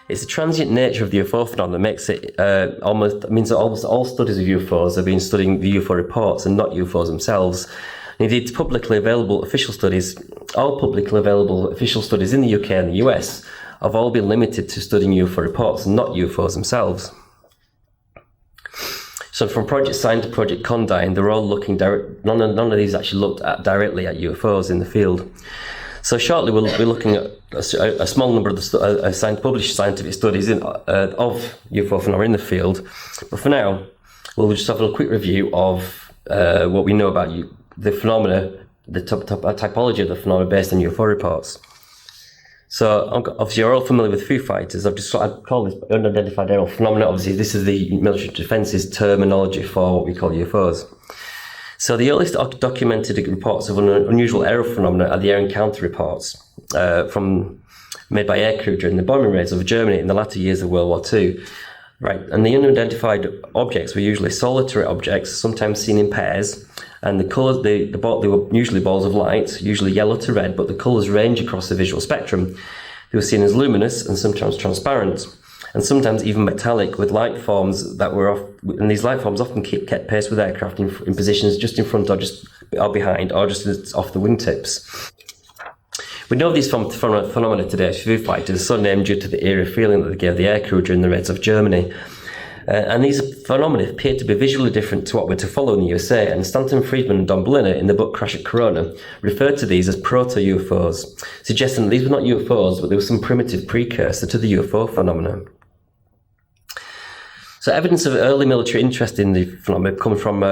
It's the transient nature of the UFO phenomenon that makes it means that almost all studies of UFOs have been studying the UFO reports and not UFOs themselves. Indeed, all publicly available official studies in the UK and the US have all been limited to studying UFO reports and not UFOs themselves. So from Project Sign to Project Condon, they're all looking none of these actually looked at directly at UFOs in the field. So shortly we'll be looking at a small number of the published scientific studies of UFO phenomena in the field. But for now, we'll just have a quick review of what we know about the phenomena, the typology of the phenomena based on UFO reports. So obviously you're all familiar with Foo Fighters. I've called this unidentified aerial phenomena. Obviously this is the military defence's terminology for what we call UFOs. So the earliest documented reports of unusual aerial phenomena are the air encounter reports made by aircrew during the bombing raids over Germany in the latter years of World War II. Right, and the unidentified objects were usually solitary objects, sometimes seen in pairs, and the colours they were usually balls of light, usually yellow to red, but the colours range across the visual spectrum. They were seen as luminous and sometimes transparent, and sometimes even metallic, with light forms and these light forms often kept pace with aircraft in positions just in front or behind, or just off the wingtips. We know these phenomena today as Foo Fighters, so named due to the eerie feeling that they gave the aircrew during the raids of Germany. And these phenomena appear to be visually different to what we're to follow in the USA, and Stanton Friedman and Don Berliner in the book Crash at Corona referred to these as Proto-UFOs, suggesting that these were not UFOs, but they were some primitive precursor to the UFO phenomenon. So evidence of early military interest in the phenomena comes from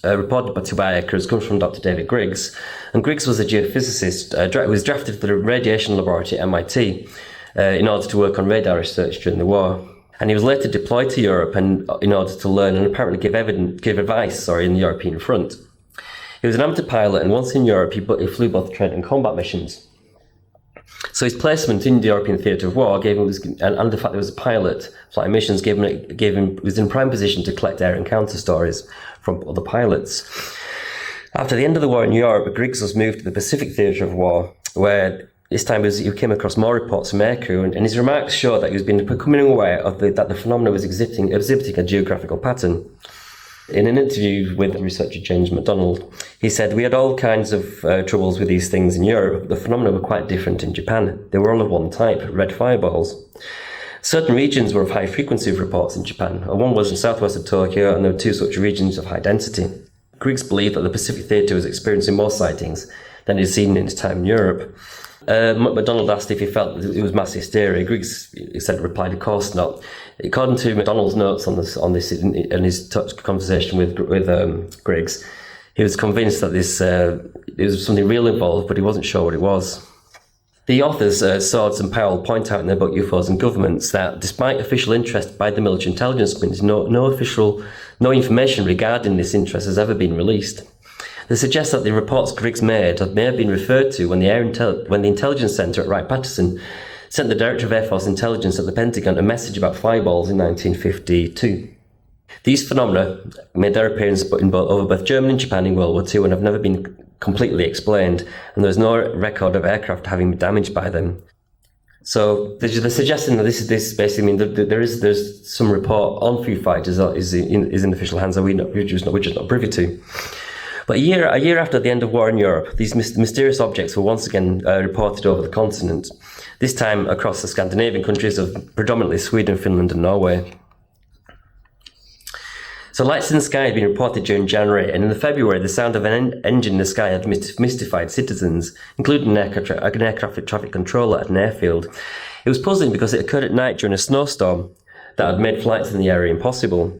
reported by two aircrews, comes from Dr. David Griggs. And Griggs was a geophysicist who was drafted for the radiation laboratory at MIT in order to work on radar research during the war. And he was later deployed to Europe in order to learn and apparently give advice in the European front. He was an amateur pilot, and once in Europe he flew both trade and combat missions. So his placement in the European theatre of war and the fact that he was a pilot flying missions was in prime position to collect air encounter stories from other pilots. After the end of the war in Europe, Griggs was moved to the Pacific theatre of war, where this time he came across more reports from aircrew, and his remarks show that he was becoming aware of that the phenomena was exhibiting a geographical pattern. In an interview with researcher James MacDonald, he said, "We had all kinds of troubles with these things in Europe, but the phenomena were quite different in Japan. They were all of one type, red fireballs. Certain regions were of high frequency of reports in Japan. One was in southwest of Tokyo, and there were two such regions of high density." Griggs believed that the Pacific Theatre was experiencing more sightings than he'd seen in his time in Europe. MacDonald asked if he felt that it was mass hysteria. Griggs replied, "Of course not." According to MacDonald's notes on this in his conversation with Griggs, he was convinced that there was something real involved, but he wasn't sure what it was. The authors, Swords and Powell, point out in their book UFOs and Governments that despite official interest by the military intelligence community, no information regarding this interest has ever been released. They suggest that the reports Griggs made may have been referred to when the Intelligence Centre at Wright-Patterson sent the Director of Air Force Intelligence at the Pentagon a message about fireballs in 1952. These phenomena made their appearance over both Germany and Japan in World War II and have never been completely explained, and there is no record of aircraft having been damaged by them. So they're suggesting that this basically means that there's some report on Foo Fighters that is in official hands that we're just not privy to. But a year after the end of war in Europe, these mysterious objects were once again reported over the continent, this time across the Scandinavian countries of predominantly Sweden, Finland and Norway. So lights in the sky had been reported during January, and in February the sound of an engine in the sky had mystified citizens, including an air traffic controller at an airfield. It was puzzling because it occurred at night during a snowstorm that had made flights in the area impossible.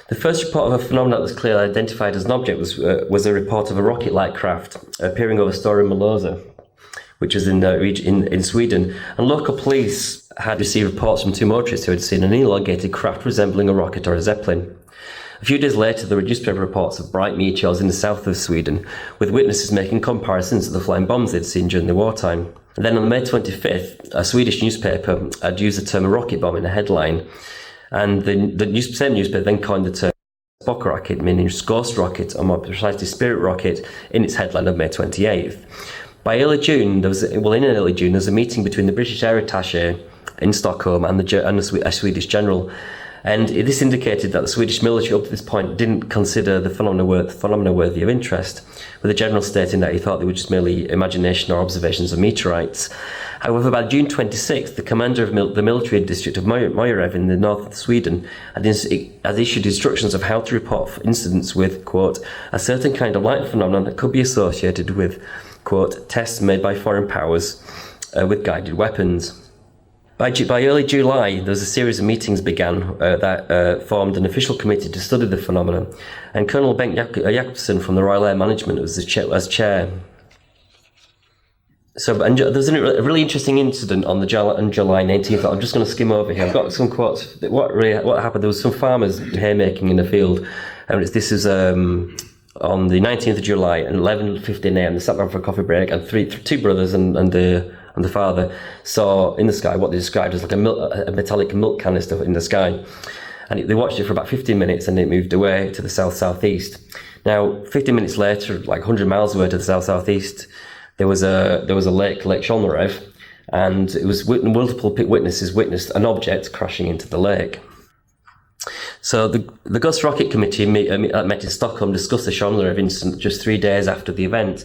The first report of a phenomenon that was clearly identified as an object was a report of a rocket-like craft appearing over Stora Malösa, which is in Sweden, and local police had received reports from two motorists who had seen an elongated craft resembling a rocket or a zeppelin. A few days later, there were newspaper reports of bright meteors in the south of Sweden, with witnesses making comparisons to the flying bombs they'd seen during the wartime. And then on May 25th, a Swedish newspaper had used the term a rocket bomb in a headline, and the same newspaper then coined the term Spock rocket, meaning ghost rocket, or more precisely spirit rocket, in its headline of May 28th. In early June, there was a meeting between the British Air Attaché in Stockholm and a Swedish general. And this indicated that the Swedish military up to this point didn't consider the phenomena worthy of interest, with the general stating that he thought they were just merely imagination or observations of meteorites. However, by June 26th, the commander of the military district of Mojave in the north of Sweden had issued instructions of how to report incidents with, quote, a certain kind of light phenomenon that could be associated with, quote, tests made by foreign powers with guided weapons. By early July, there was a series of meetings began that formed an official committee to study the phenomenon, and Colonel Bengt Jakobsen from the Royal Air Management was as chair. So, and there was a really interesting incident on July 19th that I'm just going to skim over here. I've got some quotes. What happened? There was some farmers haymaking in the field, and this is on the 19th of July at 11:15 a.m. They sat down for a coffee break, and two brothers and the father saw in the sky what they described as like a metallic milk canister in the sky. And they watched it for about 15 minutes and it moved away to the south-southeast. Now, 15 minutes later, like 100 miles away to the south-southeast, there was a Lake Sholnarev, and it was multiple witnesses witnessed an object crashing into the lake. So the Ghost Rocket Committee met in Stockholm discussed the Sholnarev incident just 3 days after the event.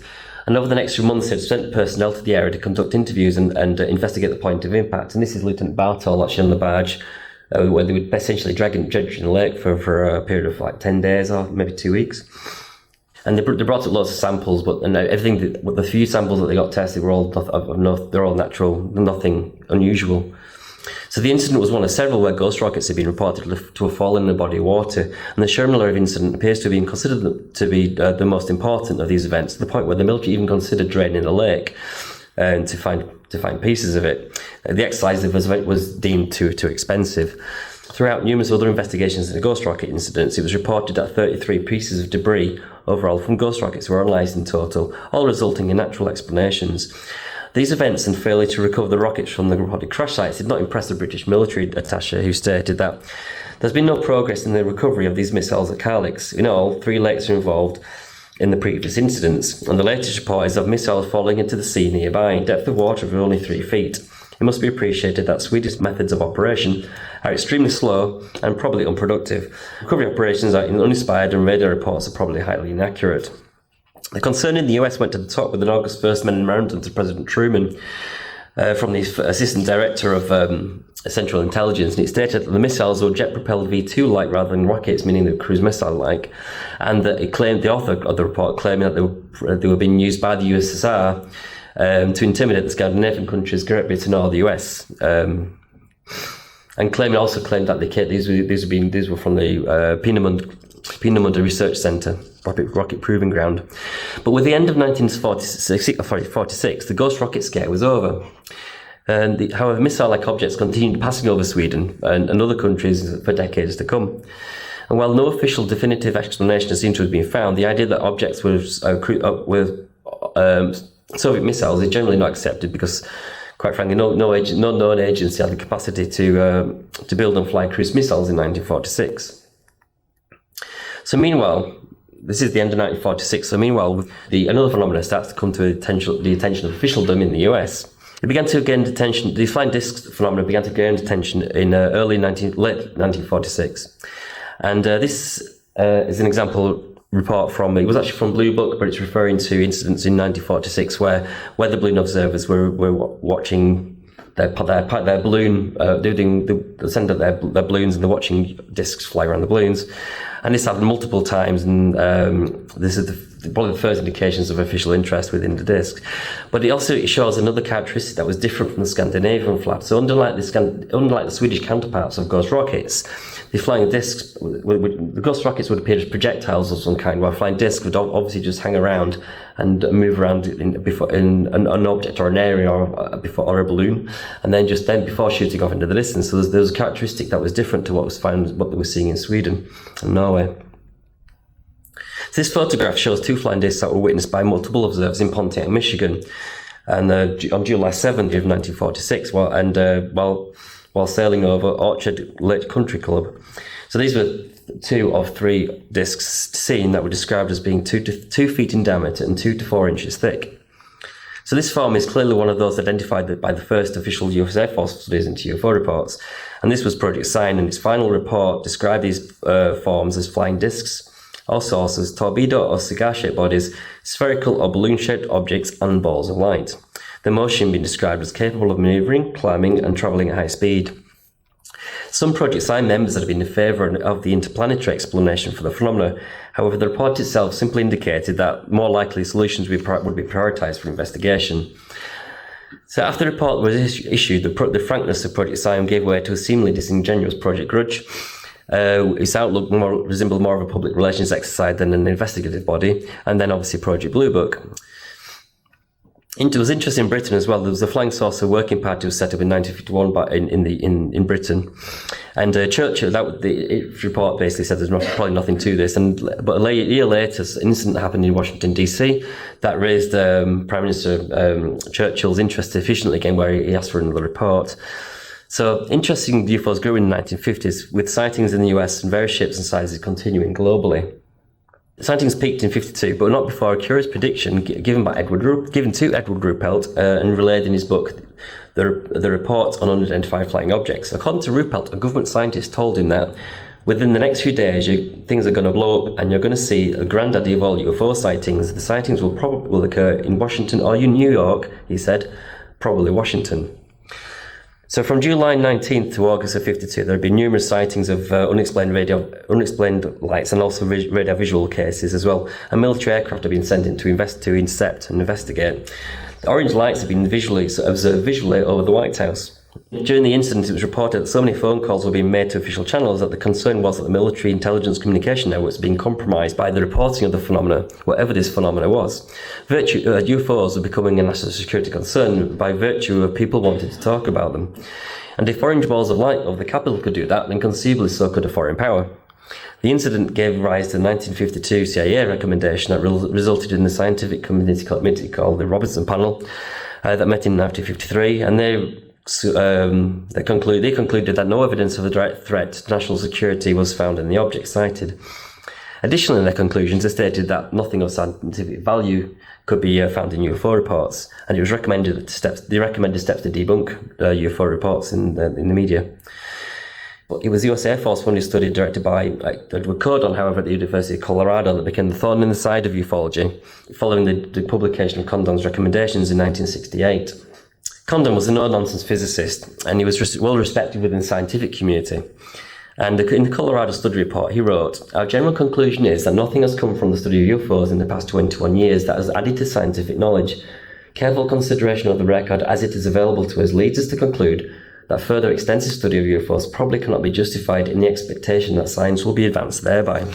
And over the next few months, they'd sent personnel to the area to conduct interviews and investigate the point of impact. And this is Lieutenant Bartol actually on the barge, where they would essentially dredge in the lake for a period of like 10 days or maybe 2 weeks. And they brought up lots of samples, but the few samples that they got tested were all they're all natural, nothing unusual. So the incident was one of several where ghost rockets had been reported to have fallen in a body of water, and the Sholnarev incident appears to have been considered to be the most important of these events, to the point where the military even considered draining the lake to find pieces of it. The exercise was deemed too expensive. Throughout numerous other investigations into ghost rocket incidents, it was reported that 33 pieces of debris overall from ghost rockets were analysed in total, all resulting in natural explanations. These events and failure to recover the rockets from the reported crash sites did not impress the British military attaché, who stated that there's been no progress in the recovery of these missiles at Kalix. In all, 3 lakes are involved in the previous incidents, and the latest report is of missiles falling into the sea nearby, depth of water of only 3 feet. It must be appreciated that Swedish methods of operation are extremely slow and probably unproductive. Recovery operations are uninspired and radar reports are probably highly inaccurate. The concern in the US went to the top with an August 1st memorandum to President Truman from the Assistant Director of Central Intelligence, and it stated that the missiles were jet-propelled V2-like rather than rockets, meaning they were cruise missile-like, and that it claimed, the author of the report claiming that they were being used by the USSR to intimidate the Scandinavian countries, Great Britain or the US, and also claimed that these were from the Peenemünde Research Centre, rocket proving ground. But with the end of 1946, the ghost rocket scare was over. However, missile-like objects continued passing over Sweden and other countries for decades to come. And while no official definitive explanation seemed to have been found, the idea that objects were Soviet missiles is generally not accepted because, quite frankly, no known agency had the capacity to build and fly cruise missiles in 1946. So meanwhile, this is the end of 1946. So meanwhile, another phenomenon starts to come to the attention of officialdom in the US. It began to gain attention. The flying disc phenomenon began to gain attention in late 1946, and this is an example report it was actually from Blue Book, but it's referring to incidents in 1946 where weather balloon observers were watching their balloon, they send out their balloons and they're watching discs fly around the balloons. And this happened multiple times, and this is one of the first indications of official interest within the disc. But it shows another characteristic that was different from the Scandinavian flag. So unlike the Swedish counterparts of ghost rockets, the flying discs, the ghost rockets would appear as projectiles of some kind, while flying discs would obviously just hang around and move around in an object or an area or a balloon, and then before shooting off into the distance. So there was a characteristic that was different to what they were seeing in Sweden and Norway. So this photograph shows 2 flying discs that were witnessed by multiple observers in Pontiac, Michigan, and on July 7th of 1946, while sailing over Orchard Lake Country Club. So these were 2 of 3 discs seen that were described as being 2 feet in diameter and 2 to 4 inches thick. So this form is clearly one of those identified by the first official US Air Force studies into UFO reports. And this was Project Sign, and its final report described these forms as flying discs, or sources, torpedo or cigar-shaped bodies, spherical or balloon-shaped objects, and balls of light. The motion being described as capable of maneuvering, climbing, and travelling at high speed. Some Project Sign members have been in favour of the interplanetary explanation for the phenomena. However, the report itself simply indicated that more likely solutions would be prioritised for investigation. So after the report was issued, the frankness of Project Sign gave way to a seemingly disingenuous Project Grudge. Its outlook resembled more of a public relations exercise than an investigative body, and then obviously Project Blue Book. It was interesting in Britain as well. There was a flying saucer working party was set up in 1951 in Britain, and Churchill. The report basically said there's probably nothing to this, but a year later, an incident happened in Washington DC that raised Prime Minister Churchill's interest sufficiently again, where he asked for another report. So interesting UFOs grew in the 1950s, with sightings in the US and various shapes and sizes continuing globally. Sightings peaked in 1952, but not before a curious prediction given to Edward Ruppelt and relayed in his book, The Report on Unidentified Flying Objects. According to Ruppelt, a government scientist told him that within the next few days, things are going to blow up and you're going to see a granddaddy of all UFO sightings. The sightings will occur in Washington or in New York, he said, probably Washington. So from July 19th to August of 1952, there have been numerous sightings of unexplained lights and also radar visual cases as well. And military aircraft have been sent in to intercept and investigate. The orange lights have been observed visually over the White House. During the incident, it was reported that so many phone calls were being made to official channels that the concern was that the military intelligence communication networks were being compromised by the reporting of the phenomena, whatever this phenomena was. UFOs were becoming a national security concern by virtue of people wanting to talk about them. And if orange balls of light over the capital could do that, then conceivably so could a foreign power. The incident gave rise to the 1952 CIA recommendation that resulted in the scientific committee called the Robertson Panel that met in 1953, and they concluded that no evidence of a direct threat to national security was found in the object cited. Additionally, in their conclusions, they stated that nothing of scientific value could be found in UFO reports, and it was recommended steps to debunk UFO reports in the media. But it was the US Air Force funded study directed by Edward Condon, however, at the University of Colorado that became the thorn in the side of ufology, following the publication of Condon's recommendations in 1968. Condon was a no-nonsense physicist, and he was well respected within the scientific community. And in the Colorado study report, he wrote, "Our general conclusion is that nothing has come from the study of UFOs in the past 21 years that has added to scientific knowledge. Careful consideration of the record as it is available to us leads us to conclude that further extensive study of UFOs probably cannot be justified in the expectation that science will be advanced thereby."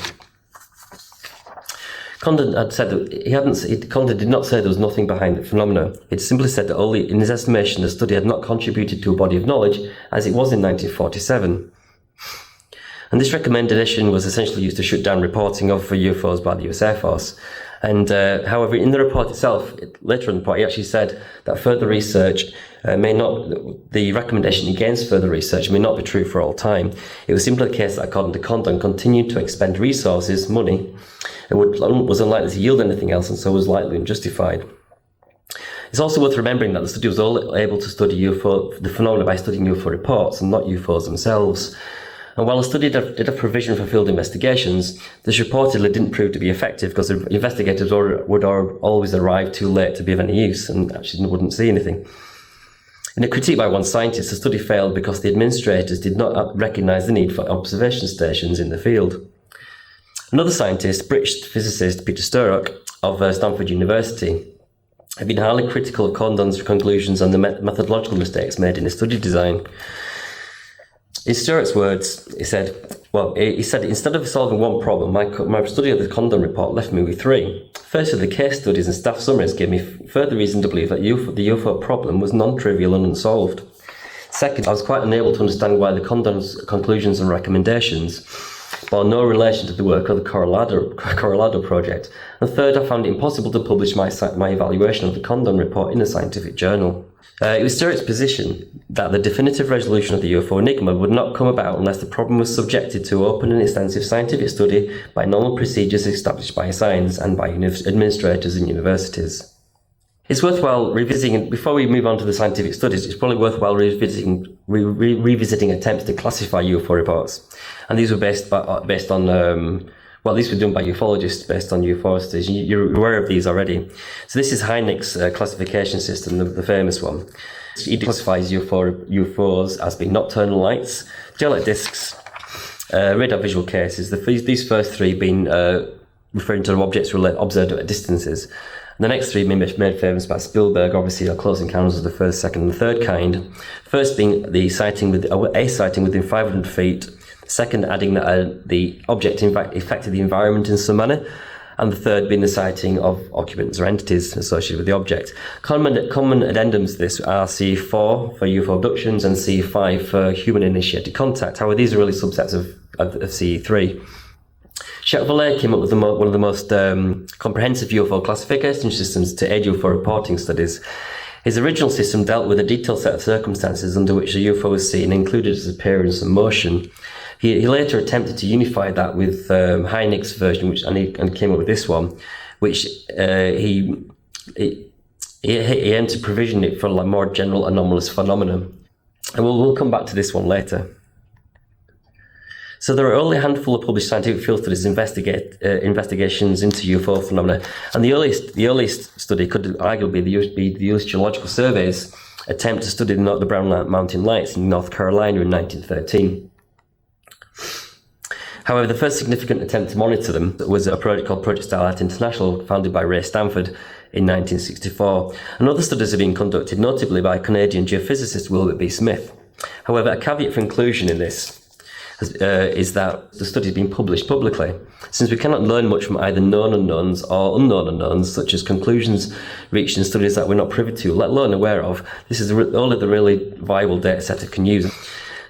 Condon had said that Condon did not say there was nothing behind the phenomena. It simply said that only, in his estimation, the study had not contributed to a body of knowledge as it was in 1947. And this recommendation was essentially used to shut down reporting of UFOs by the US Air Force. And however, in the report itself, later in the report, he actually said that further research the recommendation against further research may not be true for all time. It was simply the case that according to Condon, continued to expend resources, money, it was unlikely to yield anything else, and so was likely unjustified. It's also worth remembering that the study was all able to study the phenomena by studying UFO reports and not UFOs themselves. And while the study did have provision for field investigations, this reportedly didn't prove to be effective because the investigators would always arrive too late to be of any use and actually wouldn't see anything. In a critique by one scientist, the study failed because the administrators did not recognise the need for observation stations in the field. Another scientist, British physicist Peter Sturrock of Stanford University, had been highly critical of Condon's conclusions and the methodological mistakes made in his study design. In Sturrock's words, he said, instead of solving one problem, my study of the Condon report left me with three. Firstly, the case studies and staff summaries gave me further reason to believe that the UFO problem was non-trivial and unsolved. Second, I was quite unable to understand why the Condon's conclusions and recommendations bore no relation to the work of the Corralado project. And third, I found it impossible to publish my evaluation of the Condon report in a scientific journal. It was Sturrock's position that the definitive resolution of the UFO enigma would not come about unless the problem was subjected to open and extensive scientific study by normal procedures established by science and by administrators in universities. It's worthwhile revisiting, before we move on to the scientific studies, it's probably worthwhile revisiting attempts to classify UFO reports. And these were based on, these were done by ufologists based on UFO studies. You're aware of these already. So this is Hynek's classification system, the famous one. He classifies UFOs as being nocturnal lights, gel-like discs, radar visual cases. These first three being referring to objects observed at distances. The next three made famous by Spielberg, obviously, are close encounters of the first, second, and third kind. First being a sighting within 500 feet. Second, adding that the object in fact affected the environment in some manner. And the third being the sighting of occupants or entities associated with the object. Common addendums to this are C4 for UFO abductions and C5 for human-initiated contact. However, these are really subsets of C3. Jacques came up with one of the most comprehensive UFO classification systems to aid UFO reporting studies. His original system dealt with a detailed set of circumstances under which the UFO was seen, included its appearance and motion. He later attempted to unify that with Hynek's version, and came up with this one, which he aimed to provision it for like more general anomalous phenomena. And we'll come back to this one later. So there are only a handful of published scientific field studies investigations into UFO phenomena, and the earliest study could arguably be the U.S. Geological Survey's attempt to study the Brown Mountain Lights in North Carolina in 1913. However, the first significant attempt to monitor them was a project called Project Starlight International, founded by Ray Stanford in 1964. And other studies have been conducted, notably by Canadian geophysicist Wilbert B. Smith. However, a caveat for inclusion in this is that the study has been published publicly. Since we cannot learn much from either known unknowns or unknown unknowns, such as conclusions reached in studies that we're not privy to, let alone aware of, this is only the really viable data set it can use.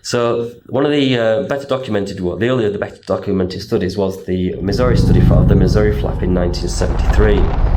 So one of the the earlier better documented studies was the Missouri study of the Missouri flap in 1973.